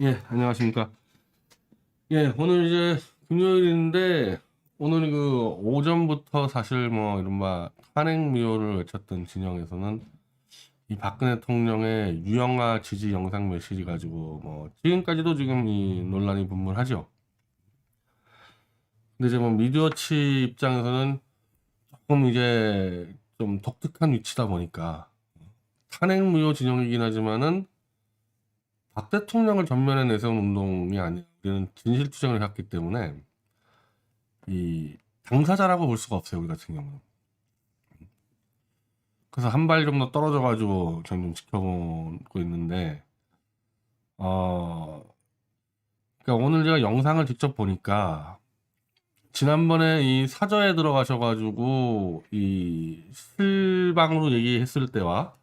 예, 안녕하십니까. 예, 오늘 이제 금요일인데, 오늘 그 오전부터 사실 뭐 이른바 탄핵무효를 외쳤던 진영에서는 이 박근혜 대통령의 유영아 지지 영상 메시지 가지고 뭐 지금까지도 지금 이 논란이 분분하죠. 근데 이제 뭐 미디어치 입장에서는 조금 이제 좀 독특한 위치다 보니까 탄핵무효 진영이긴 하지만은 박 대통령을 전면에 내세운 운동이 아니라 우리는 진실투쟁을 해왔기 때문에 이 당사자라고 볼 수가 없어요, 우리 같은 경우는. 그래서 한 발 좀 더 떨어져 가지고 저는 좀 지켜보고 있는데, 어 그러니까 오늘 제가 영상을 직접 보니까 지난번에 이 사저에 들어가셔 가지고 이 실방으로 얘기했을 때와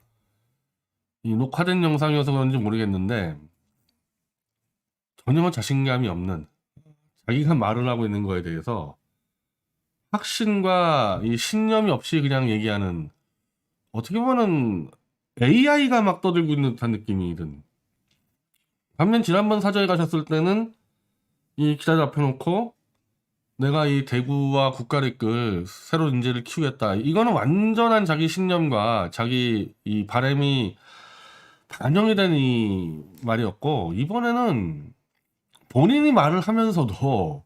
이 녹화된 영상이어서 그런지 모르겠는데 전혀 자신감이 없는, 자기가 말을 하고 있는 거에 대해서 확신과 이 신념이 없이 그냥 얘기하는, 어떻게 보면은 AI가 막 떠들고 있는 듯한 느낌이 든. 반면 지난번 사저에 가셨을 때는 이 기자들 앞에 놓고 내가 이 대구와 국가를 이끌 새로 인재를 키우겠다, 이거는 완전한 자기 신념과 자기 이 바람이 반영이 된 이 말이었고, 이번에는 본인이 말을 하면서도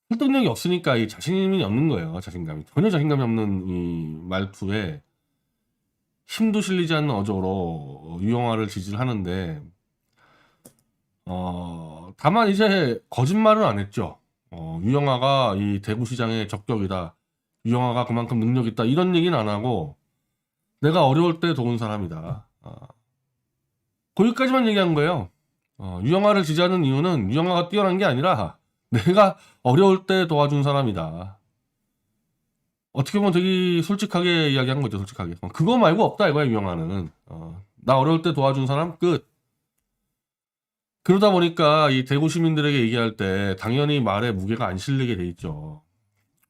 설득력이 없으니까 이 자신감이 없는 거예요. 자신감이 전혀 자신감이 없는 이 말투에 힘도 실리지 않는 어조로 유영아를 지지를 하는데, 다만 이제 거짓말은 안 했죠. 유영아가 이 대구시장의 적격이다, 유영아가 그만큼 능력 있다, 이런 얘기는 안 하고 내가 어려울 때 도운 사람이다, 거기까지만 얘기한 거예요. 유영아를 지지하는 이유는 유영아가 뛰어난 게 아니라 내가 어려울 때 도와준 사람이다. 어떻게 보면 되게 솔직하게 이야기한 거죠, 솔직하게. 그거 말고 없다 이거야, 유영아는. 나 어려울 때 도와준 사람 끝. 그러다 보니까 이 대구 시민들에게 얘기할 때 당연히 말에 무게가 안 실리게 돼 있죠.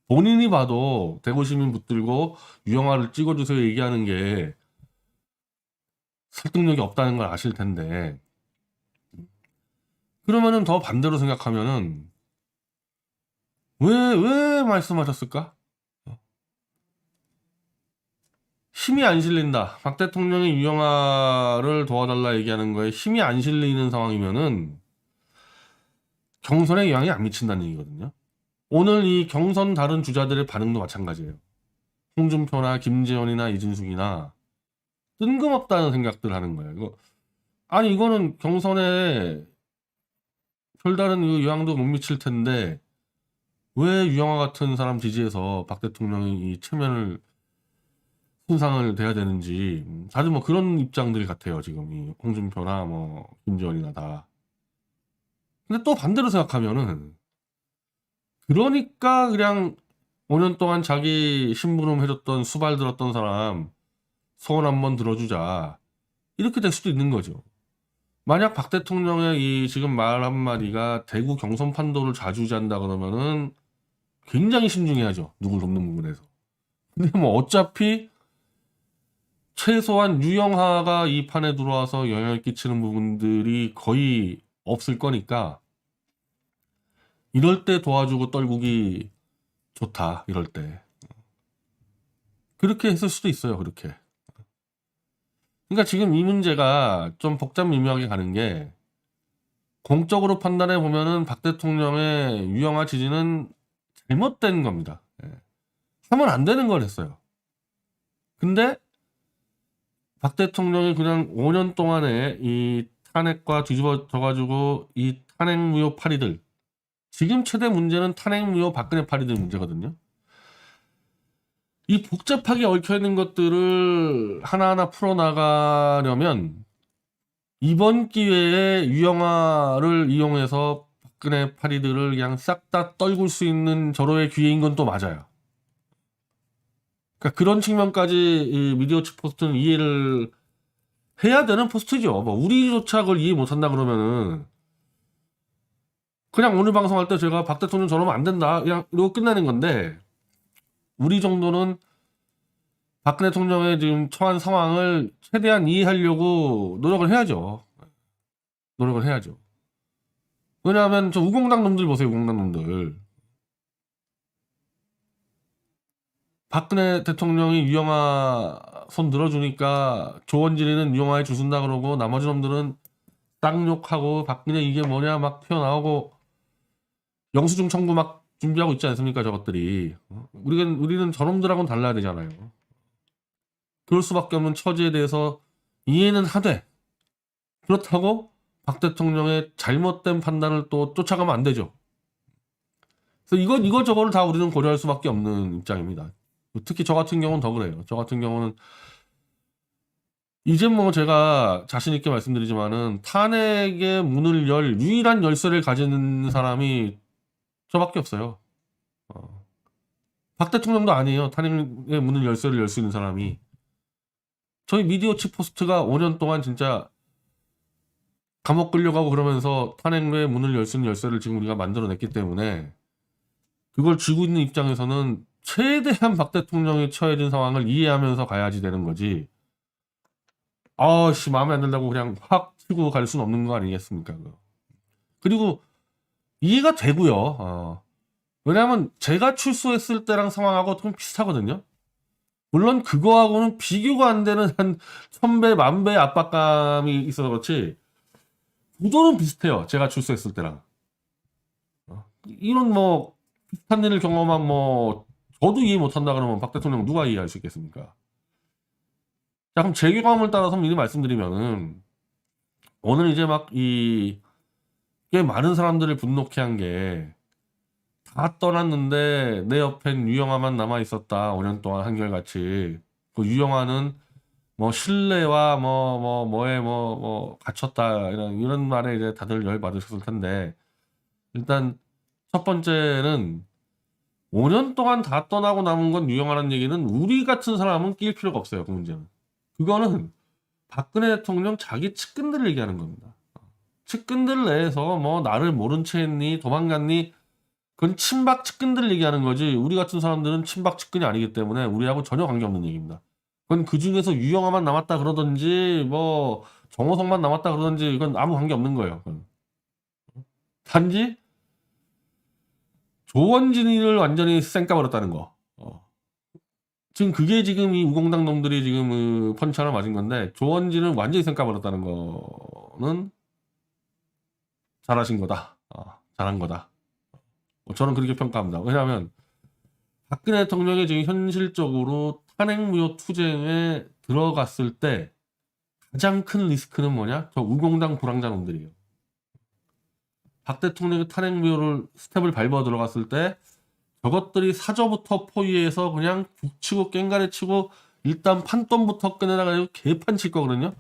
본인이 봐도 대구 시민 붙들고 유영아를 찍어주세요 얘기하는 게 설득력이 없다는 걸 아실 텐데, 그러면은 더 반대로 생각하면은 왜 말씀하셨을까? 힘이 안 실린다, 박 대통령이 유영아를 도와달라 얘기하는 거에 힘이 안 실리는 상황이면은 경선에 영향이 안 미친다는 얘기거든요. 오늘 이 경선 다른 주자들의 반응도 마찬가지예요. 홍준표나 김재원이나 이준숙이나 뜬금없다는 생각들 하는 거예요. 아니 이거는 경선에 별다른 영향도 못 미칠 텐데 왜 유영아 같은 사람 지지해서 박 대통령이 이 체면을 손상을 돼야 되는지, 다들 뭐 그런 입장들 같아요, 지금 이 홍준표나 뭐 김재원이나 다. 근데 또 반대로 생각하면은, 그러니까 그냥 5년 동안 자기 심부름 해줬던 수발 들었던 사람 소원 한번 들어주자, 이렇게 될 수도 있는 거죠. 만약 박 대통령의 이 지금 말 한마디가 대구 경선 판도를 좌지우지한다 그러면은 굉장히 신중해야죠, 누굴 돕는 부분에서. 근데 뭐 어차피 최소한 유영하가 이 판에 들어와서 영향을 끼치는 부분들이 거의 없을 거니까 이럴 때 도와주고 떨구기 좋다, 이럴 때. 그렇게 했을 수도 있어요, 그렇게. 그러니까 지금 이 문제가 좀 복잡 미묘하게 가는 게, 공적으로 판단해 보면은 박 대통령의 유영하 지지는 잘못된 겁니다. 예. 하면 안 되는 걸 했어요. 근데 박 대통령이 그냥 5년 동안에 이 탄핵과 뒤집어져 가지고 이 탄핵무효 파리들, 지금 최대 문제는 탄핵무효 박근혜 파리들 문제거든요. 이 복잡하게 얽혀 있는 것들을 하나하나 풀어나가려면 이번 기회에 유영아를 이용해서 박근혜 파리들을 그냥 싹 다 떨굴 수 있는 절호의 기회인 건 또 맞아요. 그러니까 그런 측면까지 이 미디어치 포스트는 이해를 해야 되는 포스트죠. 뭐 우리조차 그걸 이해 못한다 그러면은 그냥 오늘 방송할 때 제가 박 대통령 저러면 안 된다 그냥 이러고 끝나는 건데, 우리 정도는 박근혜 대통령의 지금 처한 상황을 최대한 이해하려고 노력을 해야죠. 노력을 해야죠. 왜냐하면 저 우공당 놈들 보세요. 우공당 놈들. 박근혜 대통령이 유영아 손 들어주니까 조원진이는 유영아에 주순다 그러고 나머지 놈들은 쌍욕하고 박근혜 이게 뭐냐 막 튀어나오고 영수증 청구 막 준비하고 있지 않습니까? 저것들이. 우리는 저놈들하고는 달라야 되잖아요. 그럴 수밖에 없는 처지에 대해서 이해는 하되 그렇다고 박 대통령의 잘못된 판단을 또 쫓아가면 안 되죠. 그래서 이거 저거를 다 우리는 고려할 수밖에 없는 입장입니다. 특히 저 같은 경우는 더 그래요. 저 같은 경우는 이제 뭐 제가 자신 있게 말씀드리지만은 탄핵의 문을 열 유일한 열쇠를 가지는 사람이 저밖에 없어요. 박 대통령도 아니에요. 탄핵의 문을 열쇠를 열 수 있는 사람이. 저희 미디어치 포스트가 5년 동안 진짜 감옥 끌려가고 그러면서 탄핵의 문을 열 수 있는 열쇠를 지금 우리가 만들어냈기 때문에 그걸 쥐고 있는 입장에서는 최대한 박 대통령이 처해진 상황을 이해하면서 가야지 되는 거지. 마음에 안 든다고 그냥 확 치고 갈 수는 없는 거 아니겠습니까? 그리고 이해가 되고요. 왜냐하면 제가 출소했을 때랑 상황하고 좀 비슷하거든요. 물론 그거하고는 비교가 안 되는 한 1000배, 10,000배의 압박감이 있어서 그렇지 구도는 비슷해요. 제가 출소했을 때랑. 이런 뭐 비슷한 일을 경험한 뭐 저도 이해 못한다 그러면 박 대통령 누가 이해할 수 있겠습니까? 자, 그럼 제 경험을 따라서 미리 말씀드리면은 오늘 이제 막 꽤 많은 사람들을 분노케 한 게 다 떠났는데 내 옆엔 유영아만 남아 있었다. 5년 동안 한결같이. 그 유영아는 뭐 신뢰와 뭐에 갇혔다 이런 말에 이제 다들 열 받으셨을 텐데 일단 첫 번째는 5년 동안 다 떠나고 남은 건 유영아라는 얘기는 우리 같은 사람은 낄 필요가 없어요. 그 문제는. 그거는 박근혜 대통령 자기 측근들을 얘기하는 겁니다. 측근들 내에서 뭐 나를 모른 채 했니 도망갔니 그건 친박 측근들을 얘기하는 거지 우리 같은 사람들은 친박 측근이 아니기 때문에 우리하고 전혀 관계없는 얘기입니다. 그건 그중에서 유영아만 남았다 그러든지 뭐 정호성만 남았다 그러든지 이건 아무 관계없는 거예요. 그건. 단지 조원진이를 완전히 쌩까버렸다는 거. 지금 그게 지금 이 우공당 놈들이 지금 펀치 하나 맞은 건데 조원진을 완전히 쌩까버렸다는 거는 잘하신 거다. 잘한 거다. 저는 그렇게 평가합니다. 왜냐하면 박근혜 대통령이 지금 현실적으로 탄핵무효 투쟁에 들어갔을 때 가장 큰 리스크는 뭐냐? 저 우공당 불황자 놈들이에요. 박 대통령이 탄핵무효를 스텝을 밟아 들어갔을 때 저것들이 사저부터 포위해서 그냥 북치고 깽가리 치고 일단 판돈부터 꺼내나가지고 개판 칠 거거든요.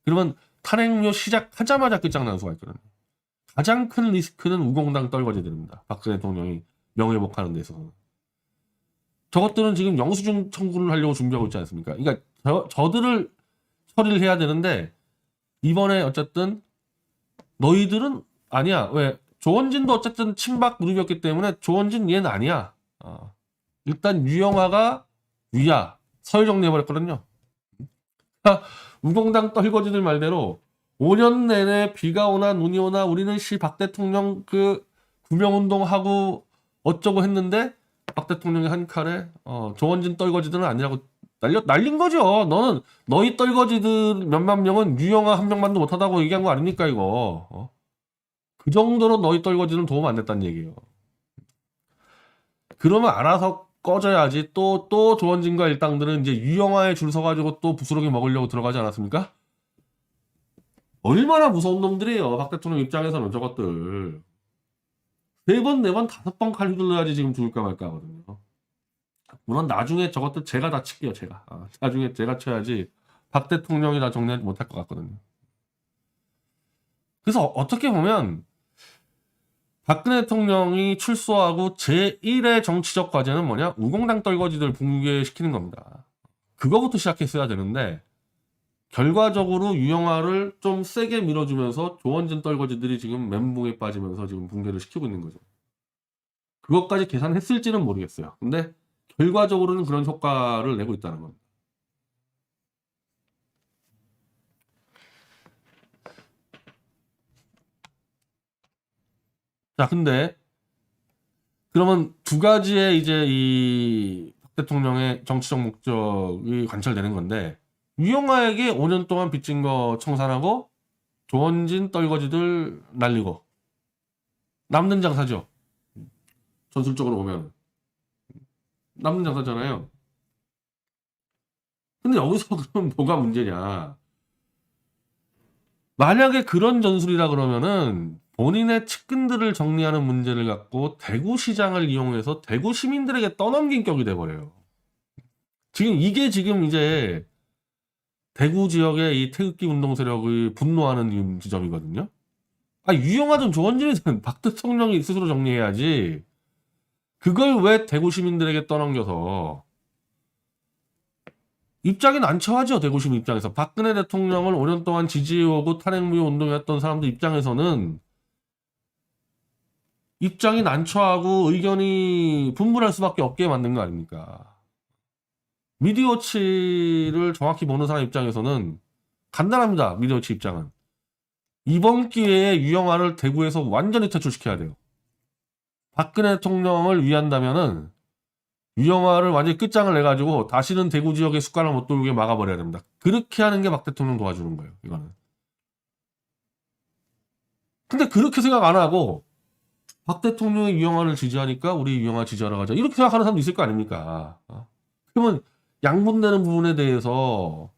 그러면 탄핵무효 시작하자마자 끝장나는 수가 있거든요. 가장 큰 리스크는 우공당 떨거지들입니다. 박근혜 대통령이 명예회복하는 데 있어서는. 저것들은 지금 영수증 청구를 하려고 준비하고 있지 않습니까? 그러니까 저들을 처리를 해야 되는데 이번에 어쨌든 너희들은 아니야. 왜? 조원진도 어쨌든 친박 그룹이었기 때문에 조원진 얘는 아니야. 일단 유영아가 위야. 서열 정리해버렸거든요. 우공당 떨거지들 말대로 5년 내내 비가 오나 눈이 오나 우리는 박 대통령 그 구명운동하고 어쩌고 했는데 박 대통령이 한 칼에 조원진 떨거지들은 아니라고 날린 거죠. 너희 떨거지들 몇만 명은 유영아 한 명만도 못하다고 얘기한 거 아닙니까 이거. 그 정도로 너희 떨거지는 도움 안 됐다는 얘기예요. 그러면 알아서 꺼져야지 또 조원진과 일당들은 이제 유영아에 줄 서가지고 또 부스러기 먹으려고 들어가지 않았습니까? 얼마나 무서운 놈들이에요. 박 대통령 입장에서는 저것들. 3번, 4번, 5번 칼 휘둘러야지 지금 죽을까 말까 하거든요. 물론 나중에 저것들 제가 다 칠게요. 제가. 나중에 제가 쳐야지 박 대통령이 다 정리하지 못할 것 같거든요. 그래서 어떻게 보면 박근혜 대통령이 출소하고 제1의 정치적 과제는 뭐냐? 우공당 떨거지들 붕괴시키는 겁니다. 그거부터 시작했어야 되는데 결과적으로 유영아를 좀 세게 밀어주면서 조원진 떨거지들이 지금 멘붕에 빠지면서 지금 붕괴를 시키고 있는 거죠. 그것까지 계산했을지는 모르겠어요. 근데 결과적으로는 그런 효과를 내고 있다는 겁니다. 자, 근데 그러면 두 가지의 이제 이 박 대통령의 정치적 목적이 관철되는 건데, 유영아에게 5년 동안 빚진 거 청산하고 조원진 떨거지들 날리고 남는 장사죠. 전술적으로 보면 남는 장사잖아요. 근데 여기서 그럼 뭐가 문제냐? 만약에 그런 전술이라 그러면은 본인의 측근들을 정리하는 문제를 갖고 대구시장을 이용해서 대구 시민들에게 떠넘긴 격이 돼버려요. 지금 이제 대구 지역의 이 태극기 운동 세력이 분노하는 지점이거든요. 아, 유영하든 조원진이든 박 대통령이 스스로 정리해야지. 그걸 왜 대구 시민들에게 떠넘겨서 입장이 난처하죠. 대구 시민 입장에서. 박근혜 대통령을 5년 동안 지지해오고 탄핵무효 운동했던 사람들 입장에서는 입장이 난처하고 의견이 분분할 수밖에 없게 만든 거 아닙니까? 미디어치를 정확히 보는 사람 입장에서는 간단합니다. 미디어치 입장은. 이번 기회에 유영아를 대구에서 완전히 퇴출시켜야 돼요. 박근혜 대통령을 위한다면은 유영아를 완전히 끝장을 내가지고 다시는 대구 지역에 숟가락 못 돌게 막아버려야 됩니다. 그렇게 하는 게 박 대통령 도와주는 거예요. 이거는. 근데 그렇게 생각 안 하고 박 대통령이 유영아를 지지하니까 우리 유영아 지지하러 가자. 이렇게 생각하는 사람도 있을 거 아닙니까? 그러면 양분되는 부분에 대해서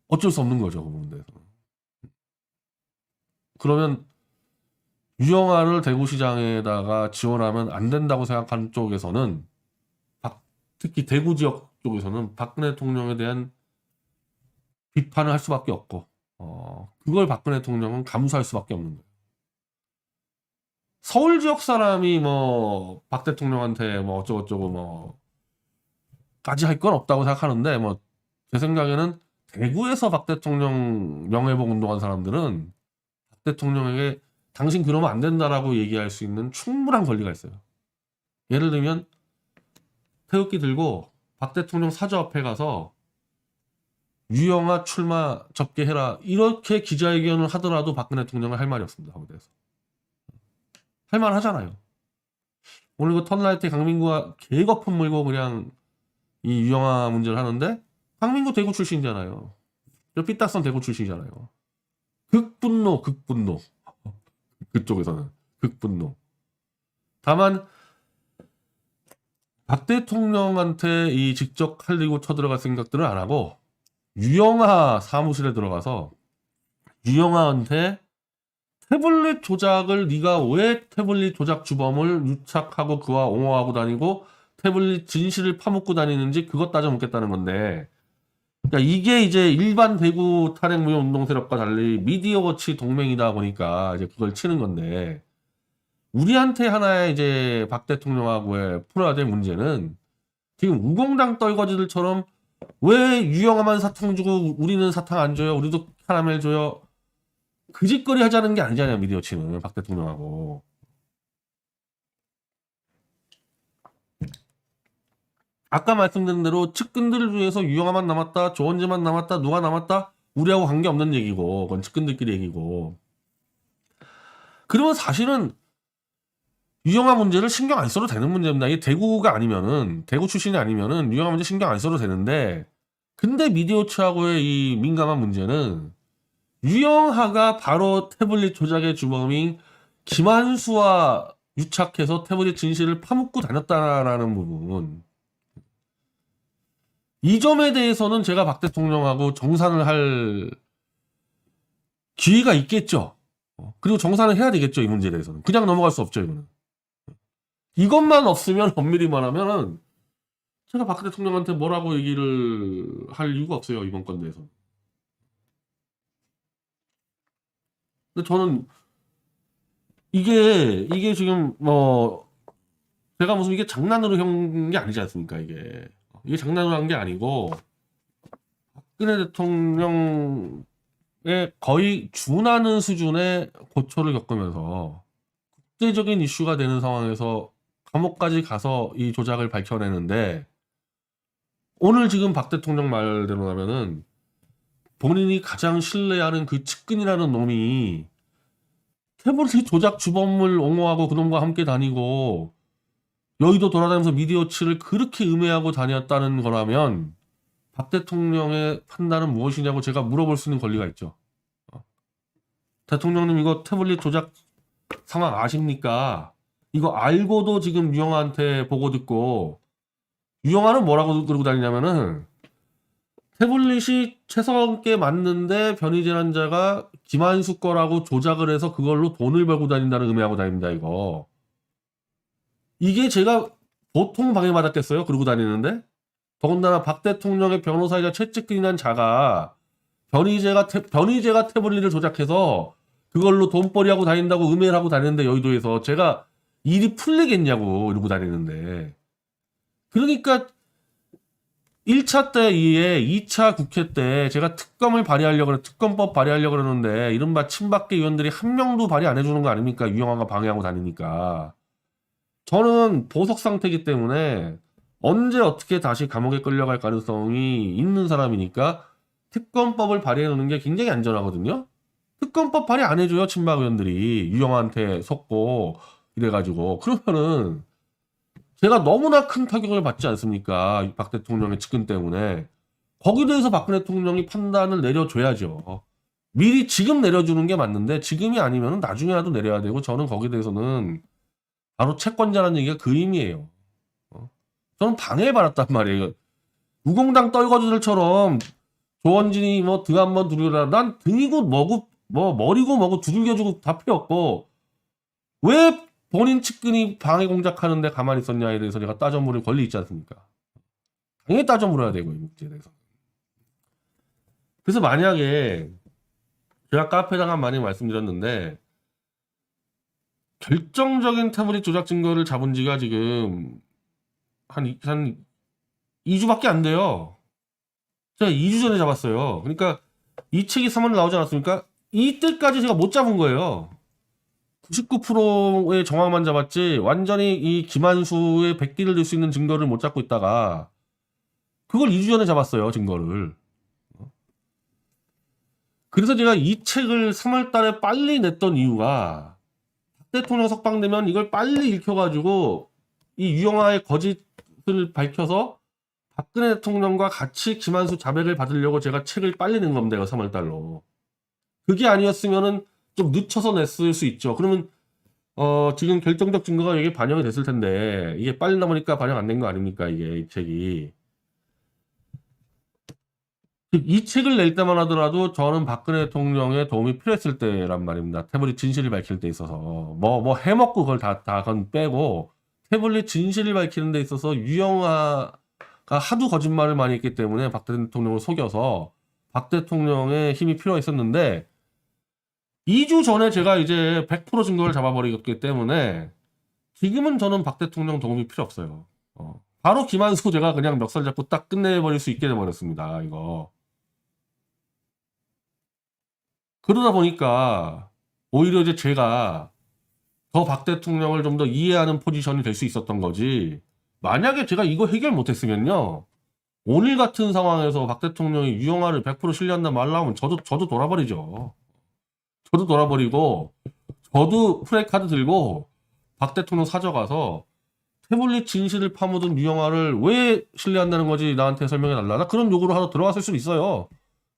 어쩔 수 없는 거죠. 그 부분에 대해서. 그러면 유영아를 대구시장에다가 지원하면 안 된다고 생각하는 쪽에서는 특히 대구 지역 쪽에서는 박근혜 대통령에 대한 비판을 할 수밖에 없고 그걸 박근혜 대통령은 감수할 수밖에 없는 거예요. 서울 지역 사람이 뭐 박 대통령한테 뭐 어쩌고저쩌고 뭐 까지 할 건 없다고 생각하는데 뭐 제 생각에는 대구에서 박 대통령 명예회복 운동한 사람들은 박 대통령에게 당신 그러면 안 된다라고 얘기할 수 있는 충분한 권리가 있어요. 예를 들면 태극기 들고 박 대통령 사저 앞에 가서 유영아 출마 접계해라 이렇게 기자회견을 하더라도 박근혜 대통령은 할 말이 없습니다. 거기에 대해서. 할 말 하잖아요. 오늘 그 턴라이트 강민구가 개거품 물고 그냥 이 유영아 문제를 하는데 강민구 대구 출신이잖아요. 삐딱선 대구 출신이잖아요. 극분노. 그쪽에서는 극분노. 다만 박 대통령한테 이 직접 칼리고 쳐들어갈 생각들은 안 하고 유영아 사무실에 들어가서 유영아한테 태블릿 조작을 네가 왜 태블릿 조작 주범을 유착하고 그와 옹호하고 다니고 태블릿 진실을 파묻고 다니는지 그것 따져 묻겠다는 건데, 그러니까 이게 이제 일반 대구 탄핵무효 운동 세력과 달리 미디어워치 동맹이다 보니까 이제 그걸 치는 건데, 우리한테 하나의 이제 박 대통령하고의 풀어야 될 문제는 지금 우공당 떨거지들처럼 왜 유영아만 사탕 주고 우리는 사탕 안 줘요? 우리도 카라멜 줘요? 그 짓거리 하자는 게 아니잖아요. 미디어치는 박 대통령하고. 아까 말씀드린 대로 측근들 중에서 유영아만 남았다, 조원진만 남았다, 누가 남았다? 우리하고 관계없는 얘기고 그건 측근들끼리 얘기고. 그러면 사실은 유영아 문제를 신경 안 써도 되는 문제입니다. 이게 대구가 아니면은, 대구 출신이 아니면은 유영아 문제 신경 안 써도 되는데, 근데 미디어치하고의 이 민감한 문제는 유영아가 바로 태블릿 조작의 주범인 김한수와 유착해서 태블릿 진실을 파묻고 다녔다라는 부분. 이 점에 대해서는 제가 박 대통령하고 정산을 할 기회가 있겠죠. 그리고 정산을 해야 되겠죠. 이 문제에 대해서는. 그냥 넘어갈 수 없죠. 이거는. 이것만 없으면 엄밀히 말하면은 제가 박 대통령한테 뭐라고 얘기를 할 이유가 없어요. 이번 건에 대해서. 근데 저는 이게 지금 뭐 제가 무슨 이게 장난으로 한 게 아니지 않습니까? 이게 장난으로 한 게 아니고 박근혜 대통령의 거의 준하는 수준의 고초를 겪으면서 국제적인 이슈가 되는 상황에서 감옥까지 가서 이 조작을 밝혀내는데, 오늘 지금 박 대통령 말대로 하면은 본인이 가장 신뢰하는 그 측근이라는 놈이 태블릿 조작 주범을 옹호하고 그놈과 함께 다니고 여의도 돌아다니면서 미디어치를 그렇게 음해하고 다녔다는 거라면 박 대통령의 판단은 무엇이냐고 제가 물어볼 수 있는 권리가 있죠. 대통령님 이거 태블릿 조작 상황 아십니까? 이거 알고도 지금 유영아한테 보고 듣고 유영아는 뭐라고 그러고 다니냐면은 태블릿이 최성원께 맞는데 변이재난자가 김한수 거라고 조작을 해서 그걸로 돈을 벌고 다닌다는 의미하고 다닙니다. 이게 제가 보통 방해받았겠어요? 그러고 다니는데 더군다나 박 대통령의 변호사이자 최측근이란 자가 변희재가 태블릿을 조작해서 그걸로 돈벌이하고 다닌다고 음해를 하고 다니는데 여의도에서 제가 일이 풀리겠냐고 이러고 다니는데 그러니까 1차 때 이에 2차 국회 때 제가 특검법 발의하려고 그러는데 이른바 친박계 의원들이 한 명도 발의 안 해주는 거 아닙니까? 유영아가 방해하고 다니니까. 저는 보석 상태이기 때문에 언제 어떻게 다시 감옥에 끌려갈 가능성이 있는 사람이니까 특검법을 발의해 놓는 게 굉장히 안전하거든요. 특검법 발의 안 해줘요. 친박 의원들이 유영아한테 속고 이래가지고 그러면은 제가 너무나 큰 타격을 받지 않습니까? 박 대통령의 측근 때문에. 거기에 대해서 박근혜 대통령이 판단을 내려줘야죠. 미리 지금 내려주는 게 맞는데 지금이 아니면 나중에라도 내려야 되고 저는 거기에 대해서는 바로 채권자라는 얘기가 그 의미예요. 저는 방해받았단 말이에요. 우공당 떨거지들처럼 조원진이 뭐 등 한번 두드려라. 난 등이고 뭐고 뭐 머리고 뭐고 두들겨주고 다 필요 없고 왜 본인 측근이 방해 공작하는데 가만히 있었냐에 대해서 제가 따져 물을 권리 있지 않습니까? 당연히 따져 물어야 되고 이 문제에 대해서. 그래서 만약에 제가 카페에다가 많이 말씀드렸는데 결정적인 태블릿 조작 증거를 잡은 지가 지금 한 2주밖에 안 돼요. 제가 2주 전에 잡았어요. 그러니까 이 책이 3월 나오지 않았습니까? 이때까지 제가 못 잡은 거예요. 99%의 정황만 잡았지 완전히 이 김한수의 백기를 들 수 있는 증거를 못 잡고 있다가 그걸 2주 전에 잡았어요. 증거를. 그래서 제가 이 책을 3월 달에 빨리 냈던 이유가 박 대통령 석방되면 이걸 빨리 읽혀가지고 이 유영아의 거짓을 밝혀서 박근혜 대통령과 같이 김한수 자백을 받으려고 제가 책을 빨리 낸 겁니다. 3월 달로. 그게 아니었으면은 좀 늦춰서 냈을 수 있죠. 그러면 지금 결정적 증거가 여기 반영이 됐을 텐데 이게 빨리 나오니까 반영 안 된 거 아닙니까? 이게 이 책이. 이 책을 낼 때만 하더라도 저는 박근혜 대통령의 도움이 필요했을 때란 말입니다. 태블릿 진실을 밝힐 때 있어서 뭐 해먹고 그걸 다 그건 빼고 태블릿 진실을 밝히는 데 있어서 유영아가 하도 거짓말을 많이 했기 때문에 박 대통령을 속여서 박 대통령의 힘이 필요했었는데 2주 전에 제가 이제 100% 증거를 잡아버리기 때문에 지금은 저는 박 대통령 도움이 필요 없어요. 바로 김한수 제가 그냥 멱살 잡고 딱 끝내버릴 수 있게 돼버렸습니다. 이거. 그러다 보니까 오히려 이제 제가 더 박 대통령을 좀 더 이해하는 포지션이 될 수 있었던 거지. 만약에 제가 이거 해결 못했으면요. 오늘 같은 상황에서 박 대통령이 유영아를 100% 신뢰한다 말라면 저도 돌아버리죠. 저도 돌아버리고 저도 프레카드 들고 박 대통령 사저가서 태블릿 진실을 파묻은 유영아를 왜 신뢰한다는 거지 나한테 설명해 달라. 나 그런 요구를 하러 들어갔을 수도 있어요.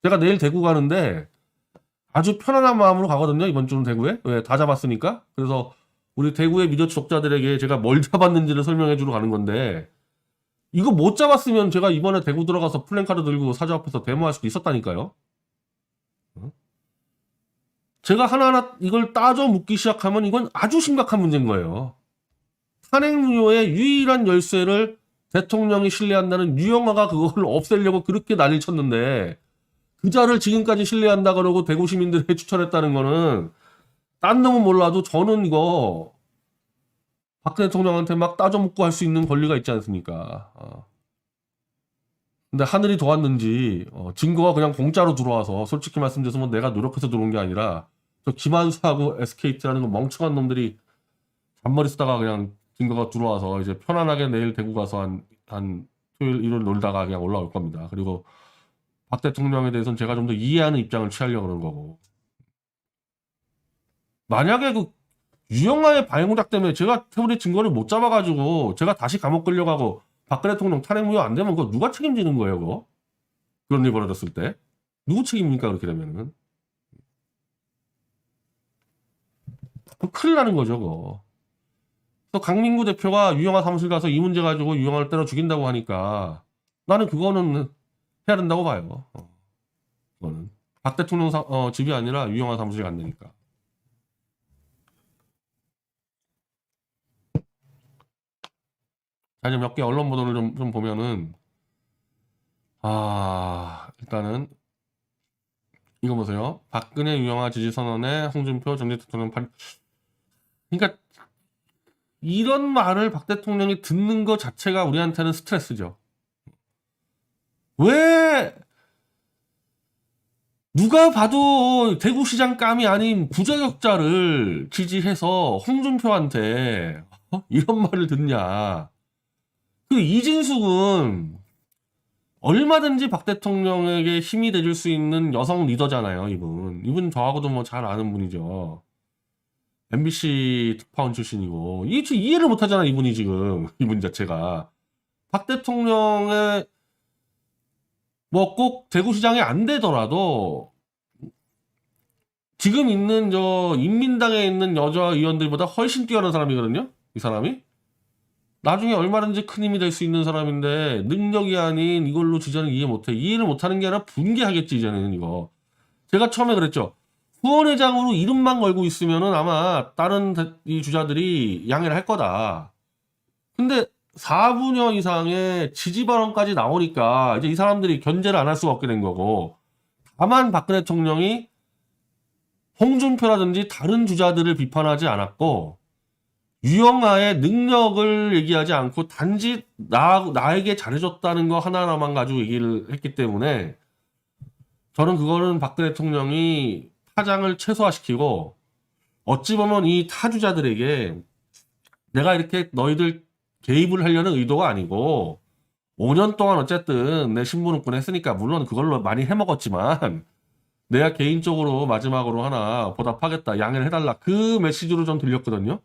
제가 내일 대구 가는데 아주 편안한 마음으로 가거든요. 이번 주는 대구에. 왜? 다 잡았으니까. 그래서 우리 대구의 미디어 독자들에게 제가 뭘 잡았는지를 설명해 주러 가는 건데 이거 못 잡았으면 제가 이번에 대구 들어가서 플랜카드 들고 사저 앞에서 데모할 수도 있었다니까요. 제가 하나하나 이걸 따져 묻기 시작하면 이건 아주 심각한 문제인 거예요. 탄핵무효의 유일한 열쇠를 대통령이 신뢰한다는 유영아가 그걸 없애려고 그렇게 난리를 쳤는데 그 자를 지금까지 신뢰한다 그러고 대구 시민들이 추천했다는 거는 딴 놈은 몰라도 저는 이거 박근혜 대통령한테 막 따져 묻고 할 수 있는 권리가 있지 않습니까? 근데 하늘이 도왔는지 증거가 그냥 공짜로 들어와서 솔직히 말씀드려서 뭐 내가 노력해서 들어온 게 아니라 저 김한수하고 SKT라는 거 멍청한 놈들이 잔머리 쓰다가 그냥 증거가 들어와서 이제 편안하게 내일 대구 가서 한 토요일 일요일 놀다가 그냥 올라올 겁니다. 그리고 박 대통령에 대해서는 제가 좀 더 이해하는 입장을 취하려고 그러는 거고. 만약에 그 유영아의 방해공작 때문에 제가 태블릿 증거를 못 잡아가지고 제가 다시 감옥 끌려가고 박근혜 대통령 탄핵 무효 안 되면 그거 누가 책임지는 거예요, 그거? 그런 일이 벌어졌을 때. 누구 책임입니까, 그렇게 되면은? 그거 큰일 나는 거죠, 그거. 또 강민구 대표가 유영아 사무실 가서 이 문제 가지고 유영아를 때려 죽인다고 하니까 나는 그거는 해야 된다고 봐요. 그거는. 박 대통령 집이 아니라 유영아 사무실 간다니까. 자, 이제 몇 개 언론 보도를 좀 보면은, 일단은, 이거 보세요. 박근혜 유영아 지지 선언에 홍준표 전직 대통령 그러니까, 이런 말을 박 대통령이 듣는 것 자체가 우리한테는 스트레스죠. 왜, 누가 봐도 대구시장 감이 아닌 부자격자를 지지해서 홍준표한테 이런 말을 듣냐. 그 이진숙은 얼마든지 박 대통령에게 힘이 돼줄 수 있는 여성 리더잖아요, 이분. 이분 저하고도 뭐 잘 아는 분이죠. MBC 특파원 출신이고. 이해를 못 하잖아, 이분이 지금. 이분 자체가. 박 대통령의, 뭐 꼭 대구시장이 안 되더라도, 지금 있는 인민당에 있는 여자 의원들보다 훨씬 뛰어난 사람이거든요? 이 사람이? 나중에 얼마든지 큰 힘이 될 수 있는 사람인데 능력이 아닌 이걸로 지지는 이해 못해. 이해를 못하는 게 아니라 분개하겠지 이제는 이거. 제가 처음에 그랬죠. 후원회장으로 이름만 걸고 있으면은 아마 다른 이 주자들이 양해를 할 거다. 근데 4분여 이상의 지지 발언까지 나오니까 이제 이 사람들이 견제를 안 할 수가 없게 된 거고. 다만 박근혜 대통령이 홍준표라든지 다른 주자들을 비판하지 않았고 유영아의 능력을 얘기하지 않고 단지 나에게 잘해줬다는 거 하나만 가지고 얘기를 했기 때문에 저는 그거는 박근혜 대통령이 파장을 최소화시키고 어찌 보면 이 타주자들에게 내가 이렇게 너희들 개입을 하려는 의도가 아니고 5년 동안 어쨌든 내 신분응권 했으니까 물론 그걸로 많이 해먹었지만 내가 개인적으로 마지막으로 하나 보답하겠다 양해를 해달라 그 메시지로 좀 들렸거든요.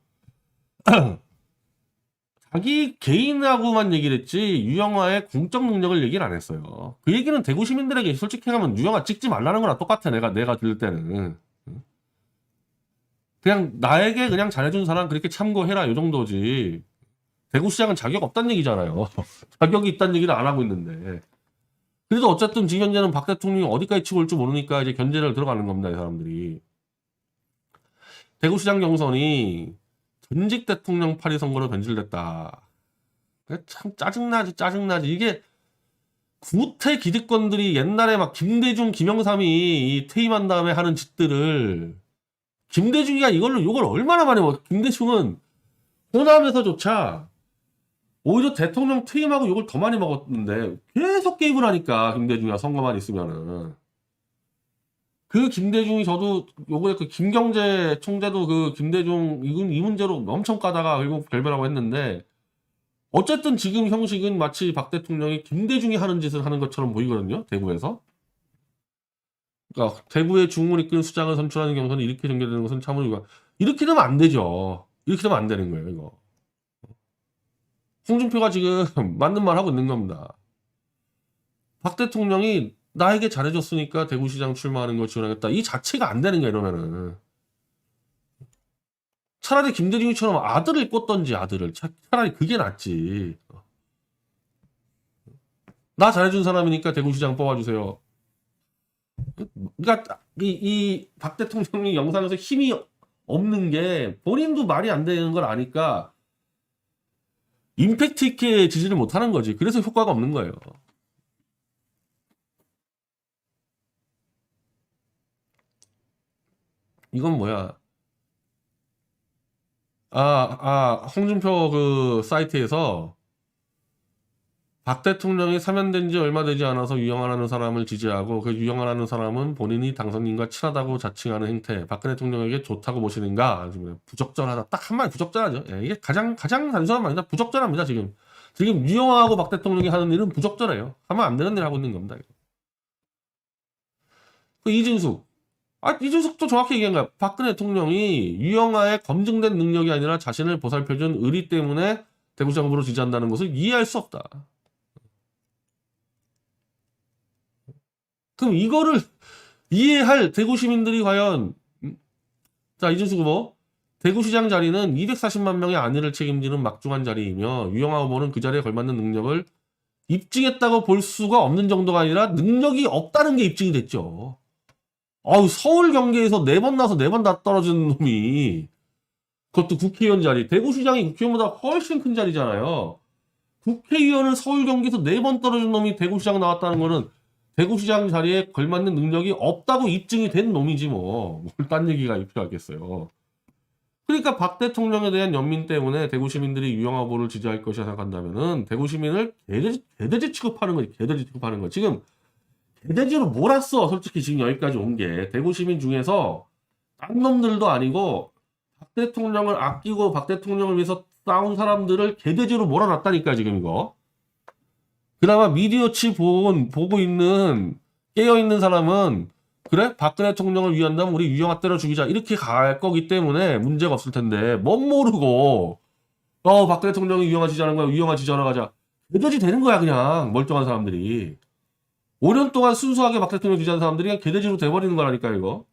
자기 개인하고만 얘기를 했지 유영아의 공적 능력을 얘기를 안 했어요. 그 얘기는 대구 시민들에게 솔직히 하면 유영아 찍지 말라는 거랑 똑같아. 내가 들을 때는 그냥 나에게 그냥 잘해준 사람 그렇게 참고해라 이 정도지. 대구시장은 자격 없다는 얘기잖아요. 자격이 있다는 얘기를 안 하고 있는데. 그래도 어쨌든 지금 현재는 박 대통령이 어디까지 치고 올줄 모르니까 이제 견제를 들어가는 겁니다. 이 사람들이. 대구시장 경선이 전직 대통령 파리 선거로 변질됐다. 참 짜증나지. 이게 구태 기득권들이 옛날에 막 김대중, 김영삼이 퇴임한 다음에 하는 짓들을 김대중이가 이걸로 욕을 얼마나 많이 먹어. 김대중은 호남에서조차 오히려 대통령 퇴임하고 욕을 더 많이 먹었는데 계속 개입을 하니까 김대중이가 선거만 있으면은 그 김대중이 저도 요번에 그 김경재 총재도 그 김대중 이 문제로 엄청 까다가 결국 결별하고 했는데 어쨌든 지금 형식은 마치 박 대통령이 김대중이 하는 짓을 하는 것처럼 보이거든요. 대구에서. 그러니까 대구의 중을 이끄는 수장을 선출하는 경선이 이렇게 전개되는 것은 참으로 이렇게 되면 안 되죠. 이렇게 되면 안 되는 거예요. 이거. 홍준표가 지금 맞는 말 하고 있는 겁니다. 박 대통령이 나에게 잘해줬으니까 대구시장 출마하는 걸 지원하겠다. 이 자체가 안 되는 거야 이러면은. 차라리 김대중이처럼 아들을 꽂던지 아들을 차라리 그게 낫지. 나 잘해준 사람이니까 대구시장 뽑아주세요. 그러니까 이 박 대통령이 영상에서 힘이 없는 게 본인도 말이 안 되는 걸 아니까 임팩트 있게 지지를 못하는 거지. 그래서 효과가 없는 거예요. 이건 뭐야? 홍준표 그 사이트에서 박 대통령이 사면된 지 얼마 되지 않아서 유영아라는 사람을 지지하고 그 유영아라는 사람은 본인이 당선인과 친하다고 자칭하는 행태 박근혜 대통령에게 좋다고 보시는가 부적절하다 딱 한마디 부적절하죠. 예, 이게 가장 단순한 말이다. 부적절합니다. 지금 유영아하고 박 대통령이 하는 일은 부적절해요. 하면 안 되는 일 하고 있는 겁니다. 그 이진숙 이준석도 정확히 얘기한 거야. 박근혜 대통령이 유영아의 검증된 능력이 아니라 자신을 보살펴준 의리 때문에 대구시장 후보를 지지한다는 것을 이해할 수 없다. 그럼 이거를 이해할 대구 시민들이 과연 자, 이준석 후보 대구시장 자리는 240만 명의 안위를 책임지는 막중한 자리이며 유영아 후보는 그 자리에 걸맞는 능력을 입증했다고 볼 수가 없는 정도가 아니라 능력이 없다는 게 입증이 됐죠. 서울 경기에서 4번 나서 4번 다 떨어진 놈이 그것도 국회의원 자리. 대구시장이 국회의원보다 훨씬 큰 자리잖아요. 국회의원을 서울 경기에서 4번 떨어진 놈이 대구시장 나왔다는 거는 대구시장 자리에 걸맞는 능력이 없다고 입증이 된 놈이지 뭐. 뭘 딴 얘기가 필요하겠어요. 그러니까 박 대통령에 대한 연민 때문에 대구 시민들이 유영아 후보를 지지할 것이라 생각한다면은 대구 시민을 개돼지 취급하는 거지. 개돼지 취급하는 거. 지금 개돼지로 몰았어. 솔직히 지금 여기까지 온 게. 대구 시민 중에서 딴 놈들도 아니고 박 대통령을 아끼고 박 대통령을 위해서 싸운 사람들을 개돼지로 몰아놨다니까 지금 이거. 그나마 미디어치 보고 있는 깨어있는 사람은 그래? 박근혜 대통령을 위한다면 우리 유영아 때려 죽이자 이렇게 갈 거기 때문에 문제가 없을 텐데 뭔 모르고 박근혜 대통령이 유영아 지지하는 거야. 유영아 지지하러 가자. 개돼지 되는 거야 그냥 멀쩡한 사람들이. 5년 동안 순수하게 박 대통령 지지하는 사람들이 그냥 개돼지로 돼버리는 거라니까 이거.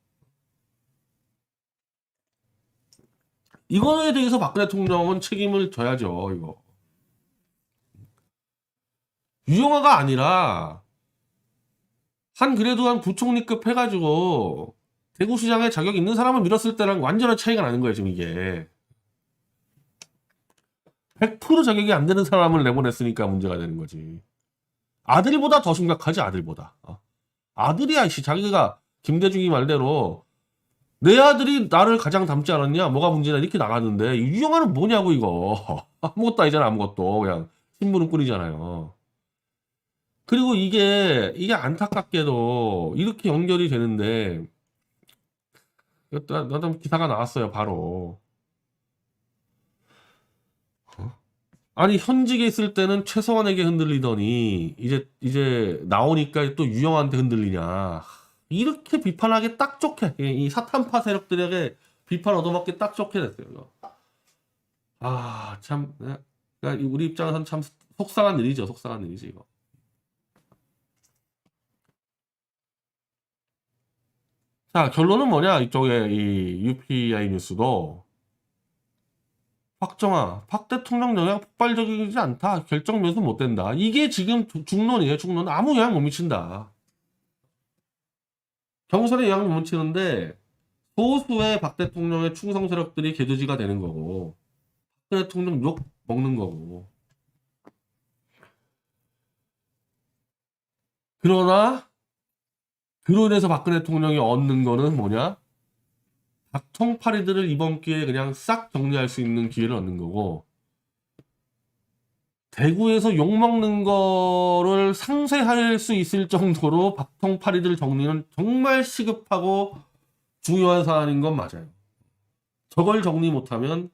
이거에 대해서 박근혜 대통령은 책임을 져야죠 이거. 유영아가 아니라 그래도 한 부총리급 해가지고 대구시장에 자격 있는 사람을 밀었을 때랑 완전한 차이가 나는 거예요 지금 이게. 100% 자격이 안 되는 사람을 내보냈으니까 문제가 되는 거지. 아들보다 더 심각하지 아들보다. 아들이야 씨. 자기가 김대중이 말대로 내 아들이 나를 가장 닮지 않았냐 뭐가 문제냐 이렇게 나갔는데 유영아는 뭐냐고 이거. 아무것도 아니잖아 아무것도. 그냥 신분은 꾼이잖아요. 그리고 이게 안타깝게도 이렇게 연결이 되는데 나도 기사가 나왔어요 바로. 아니 현직에 있을 때는 최서원에게 흔들리더니 이제 나오니까 또 유영한테 흔들리냐. 이렇게 비판하기 딱 좋게 이 사탄파 세력들에게 비판 얻어먹기 딱 좋게 됐어요 이거. 참 그러니까 우리 입장에서는 참 속상한 일이죠. 속상한 일이지 이거. 자, 결론은 뭐냐? 이쪽에 이 UPI 뉴스도 박정아, 박 대통령 영향 폭발적이지 않다. 결정 변수 못 된다. 이게 지금 중론이에요. 중론 아무 영향 못 미친다. 경선에 영향 못 미치는데 소수의 박 대통령의 충성 세력들이 개돼지가 되는 거고 박 대통령 욕 먹는 거고. 그러나 그로 인해서 박근혜 대통령이 얻는 거는 뭐냐? 박통파리들을 이번 기회에 그냥 싹 정리할 수 있는 기회를 얻는 거고 대구에서 욕먹는 거를 상쇄할 수 있을 정도로 박통파리들 정리는 정말 시급하고 중요한 사안인 건 맞아요. 저걸 정리 못하면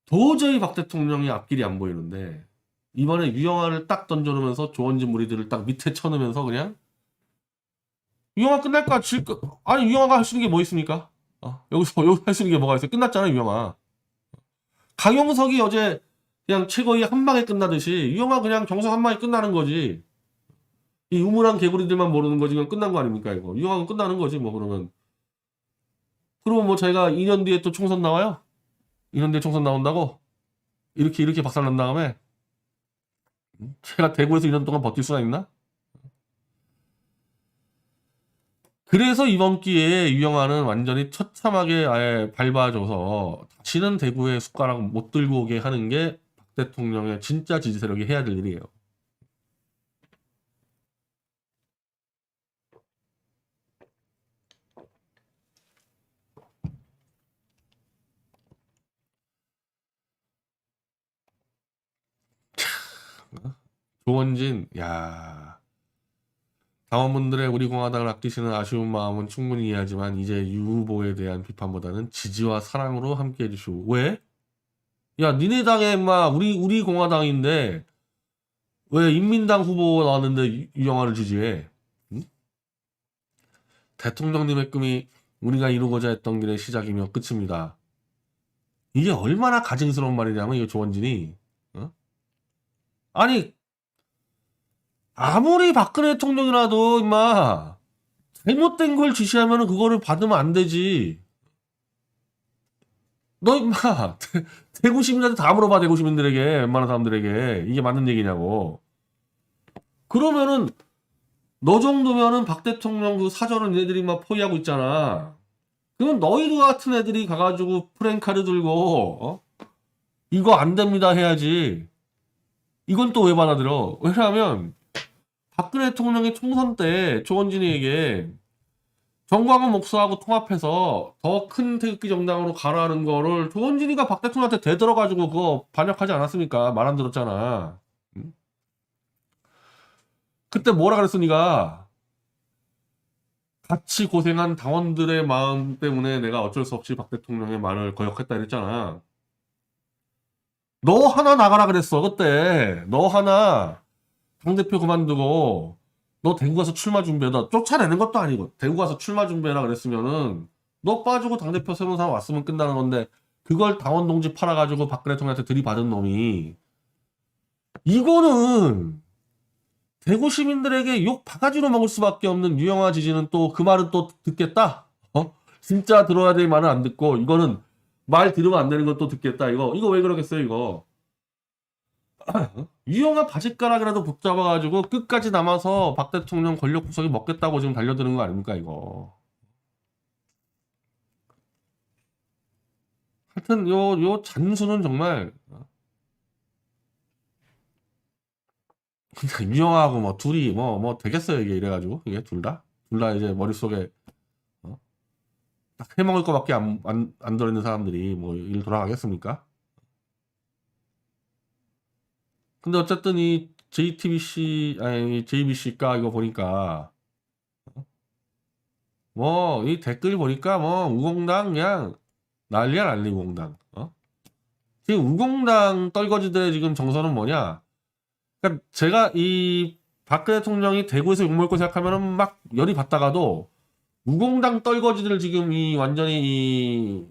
도저히 박 대통령이 앞길이 안 보이는데 이번에 유영아를 딱 던져놓으면서 조원진 무리들을 딱 밑에 쳐놓으면서 그냥 유영아 끝날까? 아니 유영아가 할 수 있는 게 뭐 있습니까? 여기 할 수 있는 게 뭐가 있어요? 끝났잖아 유영아. 강용석이 어제 그냥 최고위 한 방에 끝나듯이 유영아 그냥 경선 한 방에 끝나는 거지. 이 우물한 개구리들만 모르는 거지. 그냥 끝난 거 아닙니까 이거. 유영아는 끝나는 거지 뭐 그러면. 그러면 뭐 저희가 2년 뒤에 또 총선 나와요? 2년 뒤에 총선 나온다고? 이렇게 박살난 다음에 제가 대구에서 2년 동안 버틸 수가 있나? 그래서 이번 기회에 유영아는 완전히 처참하게 아예 밟아줘서 다시는 대구에 숟가락 못 들고 오게 하는 게 박 대통령의 진짜 지지 세력이 해야 될 일이에요. 조원진, 야. 당원분들의 우리 공화당을 아끼시는 아쉬운 마음은 충분히 이해하지만 이제 유 후보에 대한 비판보다는 지지와 사랑으로 함께 해주시오. 왜? 야, 니네 당에 인마 우리 공화당인데 왜 인민당 후보 나왔는데 유영아를 지지해? 응? 대통령님의 꿈이 우리가 이루고자 했던 길의 시작이며 끝입니다. 이게 얼마나 가증스러운 말이냐면 이거 조원진이 어? 아니 아무리 박근혜 대통령이라도 임마 잘못된 걸 지시하면 그거를 받으면 안 되지. 너 임마 대구 시민한테 다 물어봐. 대구 시민들에게 웬만한 사람들에게 이게 맞는 얘기냐고. 그러면은 너 정도면은 박 대통령 그 사절은 얘들이 막 포위하고 있잖아. 그러면 너희들 같은 애들이 가가지고 프랭카드 들고 이거 안 됩니다 해야지. 이건 또 왜 받아들여? 왜냐하면 박근혜 대통령이 총선 때 조원진이에게 정광훈 목사하고 통합해서 더 큰 태극기 정당으로 가라는 거를 조원진이가 박 대통령한테 대들어가지고 그거 반역하지 않았습니까? 말 안 들었잖아. 응? 그때 뭐라 그랬어 니가? 같이 고생한 당원들의 마음 때문에 내가 어쩔 수 없이 박 대통령의 말을 거역했다 이랬잖아. 너 하나 나가라 그랬어 그때. 너 하나 당대표 그만두고 너 대구 가서 출마 준비해. 너 쫓아내는 것도 아니고 대구 가서 출마 준비해라 그랬으면은 너 빠지고 당대표 새로운 사람 왔으면 끝나는 건데 그걸 당원 동지 팔아가지고 박근혜 대통령한테 들이받은 놈이 이거는 대구 시민들에게 욕 바가지로 먹을 수밖에 없는 유영아 지지는 또 그 말은 또 듣겠다. 진짜 들어야 될 말은 안 듣고 이거는 말 들으면 안 되는 건 또 듣겠다. 이거 왜 그러겠어요 이거. 유영아 바짓가락이라도 붙잡아가지고 끝까지 남아서 박 대통령 권력 구석이 먹겠다고 지금 달려드는 거 아닙니까 이거. 하여튼 요 잔수는 정말 그냥 유영아하고 뭐 둘이 뭐 되겠어요 이게 이래가지고 이게 둘 다 이제 머릿속에 딱 해먹을 거밖에 안 들어있는 사람들이 뭐 일 돌아가겠습니까? 근데 어쨌든 이 JTBC 아니 JBC가 이거 보니까 뭐 이 댓글 보니까 뭐 우공당 그냥 난리야 난리 우공당. 지금 우공당 떨거지들의 지금 정서는 뭐냐? 그러니까 제가 이 박근혜 대통령이 대구에서 욕먹을 거 생각하면은 막 열이 받다가도 우공당 떨거지들 지금 이 완전히 이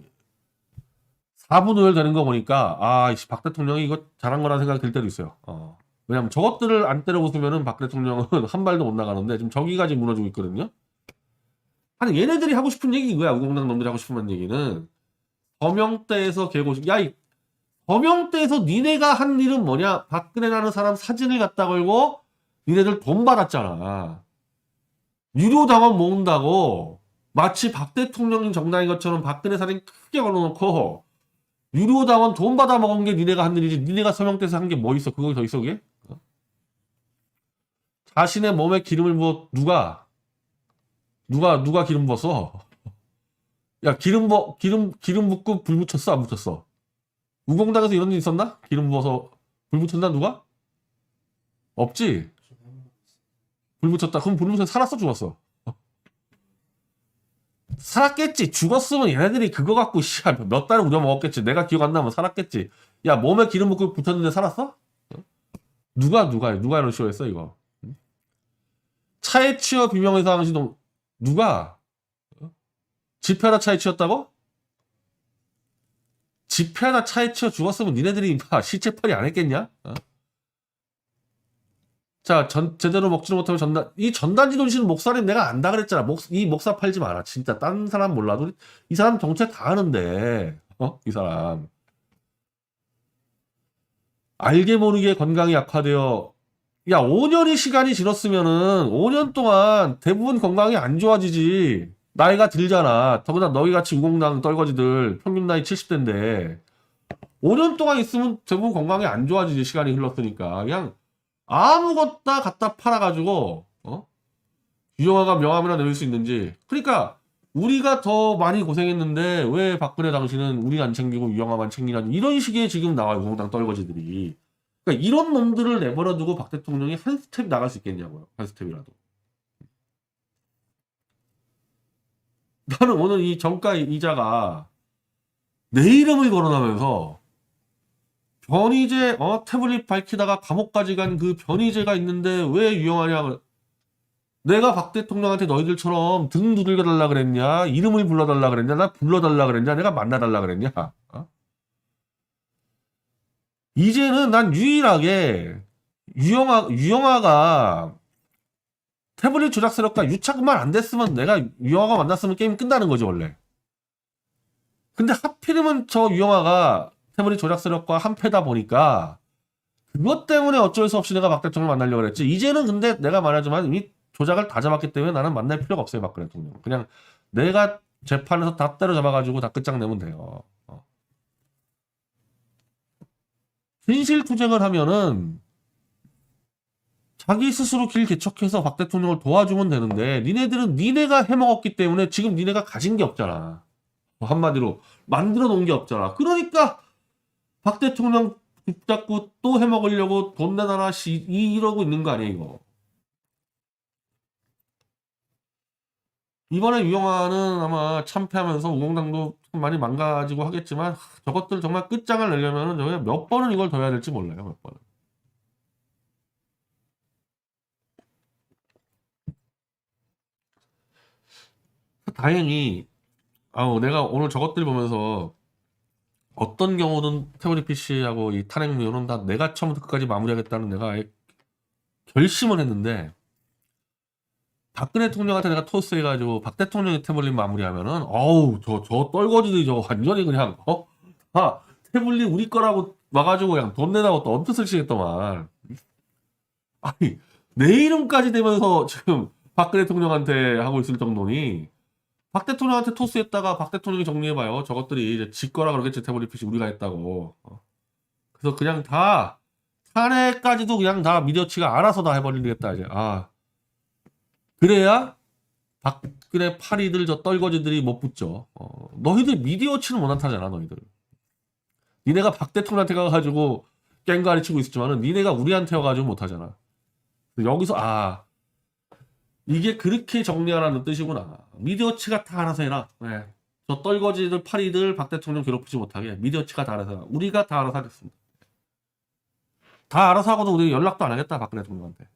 4분의 1 되는 거 보니까 박 대통령이 이거 잘한 거라는 생각이 들 때도 있어요. 왜냐면 저것들을 안 때려 부수면은 박 대통령은 한 발도 못 나가는데 지금 저기가 지금 무너지고 있거든요. 아니 얘네들이 하고 싶은 얘기 이거야. 우공당 놈들이 하고 싶은 얘기는 범영대에서 개고식. 야, 이 범영대에서 니네가 한 일은 뭐냐? 박근혜라는 사람 사진을 갖다 걸고 니네들 돈 받았잖아. 유료 당원 모은다고 마치 박 대통령인 정당인 것처럼 박근혜 사진 크게 걸어놓고 유료 당원 돈 받아 먹은 게 니네가 한 일이지. 니네가 서명대에서 한 게 뭐 있어? 그거 더 있어 그게? 자신의 몸에 기름을 부어 누가 기름 부었어? 야 기름 붓고 불 붙였어 안 붙였어? 우공당에서 이런 일 있었나? 기름 부어서 불 붙였나 누가? 없지. 불 붙였다. 그럼 불 붙여서 살았어 죽었어? 살았겠지. 죽었으면 얘네들이 그거 갖고 몇 달을 우려 먹었겠지. 내가 기억 안 나면 살았겠지. 야 몸에 기름 붓고 붙였는데 살았어? 누가 이런 식으로 했어 이거? 차에 치여 비명에서 하시도 누가? 집회하다 차에 치였다고? 집회하다 차에 치여 죽었으면 니네들이 시체팔이 안 했겠냐? 자, 제대로 먹지도 못하면 이 전단지 돌리시는 목사님 내가 안다 그랬잖아. 이 목사 팔지 마라. 진짜 딴 사람 몰라도 이 사람 정체 다 아는데, 이 사람. 알게 모르게 건강이 악화되어, 야, 5년의 시간이 지났으면은 5년 동안 대부분 건강이 안 좋아지지. 나이가 들잖아. 더구나 너희 같이 우공당 떨거지들 평균 나이 70대인데 5년 동안 있으면 대부분 건강이 안 좋아지지. 시간이 흘렀으니까. 그냥 아무것도 갖다 팔아가지고 유영아가 명함이나 내릴 수 있는지. 그러니까 우리가 더 많이 고생했는데 왜 박근혜 당시는 우리 안 챙기고 유영아만 챙기라는 이런 식의 지금 나와요. 우공당 떨거지들이. 그러니까 이런 놈들을 내버려두고 박 대통령이 한 스텝 나갈 수 있겠냐고요. 한 스텝이라도. 나는 오늘 이 정가 이자가 내 이름을 거론하면서 변희재 태블릿 밝히다가 감옥까지 간 그 변희재가 있는데 왜 유용하냐. 내가 박 대통령한테 너희들처럼 등 두들겨 달라 그랬냐? 이름을 불러달라 그랬냐? 나 불러달라 그랬냐? 내가 만나달라 그랬냐? 어? 이제는 난 유일하게 유영아가 태블릿 조작 세력과 유착만 안 됐으면 내가 유영아가 만났으면 게임 끝나는 거지 원래. 근데 하필이면 저 유영아가 태블릿 조작 세력과 한패다 보니까 그것 때문에 어쩔 수 없이 내가 박 대통령 만나려고 그랬지. 이제는 근데 내가 말하지만 이미 조작을 다 잡았기 때문에 나는 만날 필요가 없어요, 박 대통령. 그냥 내가 재판에서 다 때려잡아가지고 다 끝장내면 돼요. 진실투쟁을 하면은 자기 스스로 길 개척해서 박 대통령을 도와주면 되는데 니네들은 니네가 해먹었기 때문에 지금 니네가 가진 게 없잖아. 한마디로 만들어 놓은 게 없잖아. 그러니까 박 대통령 붙잡고 또 해먹으려고 돈 내놔라 이러고 있는 거 아니야 이거. 이번에 유영아는 아마 참패하면서 우공당도 많이 망가지고 하겠지만 저것들 정말 끝장을 내려면은 저게 몇 번은 이걸 더 해야 될지 몰라요. 몇 번은. 다행히 내가 오늘 저것들 보면서 어떤 경우든 태블릿 PC하고 이 탄핵무효는 다 내가 처음부터 끝까지 마무리하겠다는 내가 아예 결심을 했는데 박근혜 대통령한테 내가 토스해가지고 박 대통령이 태블릿 마무리하면은 어우 저 떨거지들이 저거 완전히 그냥 태블릿 우리 거라고 와가지고 그냥 돈 내라고 또 엄청 설치겠더만. 아니 내 이름까지 대면서 지금 박근혜 대통령한테 하고 있을 정도니 박 대통령한테 토스했다가 박 대통령이 정리해봐요. 저것들이 이제 지 거라 그러겠지. 태블릿 PC 우리가 했다고. 그래서 그냥 다 탄핵까지도 그냥 다 미디어치가 알아서 다 해버리겠다 이제. 그래야 박근혜 파리들 저 떨거지들이 못 붙죠. 너희들 미디어치는 못 나타나잖아 너희들. 니네가 박 대통령한테 가가지고 깽가리 치고 있었지만은 니네가 우리한테 와가지고 못하잖아. 여기서 이게 그렇게 정리하라는 뜻이구나. 미디어치가 다 알아서 해라. 네. 저 떨거지들 파리들 박 대통령 괴롭히지 못하게 미디어치가 다 알아서 해라. 우리가 다 알아서 하겠습니다. 다 알아서 하고도 우리 연락도 안 하겠다 박근혜 대통령한테.